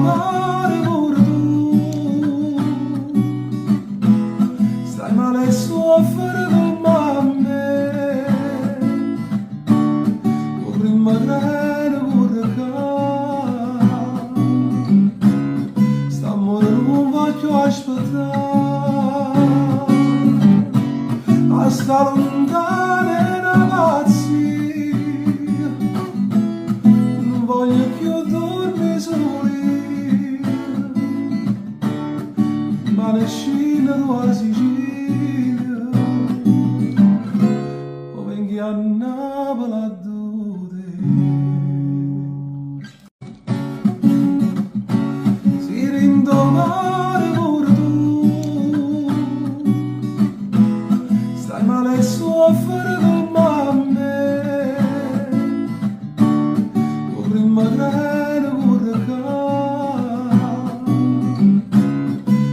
male pure tu, stai male e soffri come me, o prima treno pure che sta morendo non voglio aspettare, a sta lontana e una pazzia, non voglio più dormire soli, ma ne scina tua Sicilia, o vengi a Napoli a due. Si rindomare pure tu, stai male e soffri come me, o prima treno pure che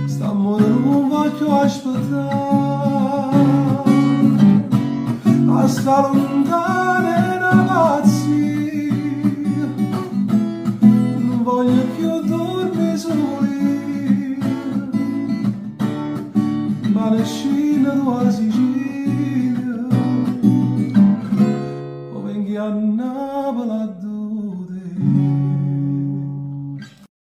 sta morendo non voglio aspettare,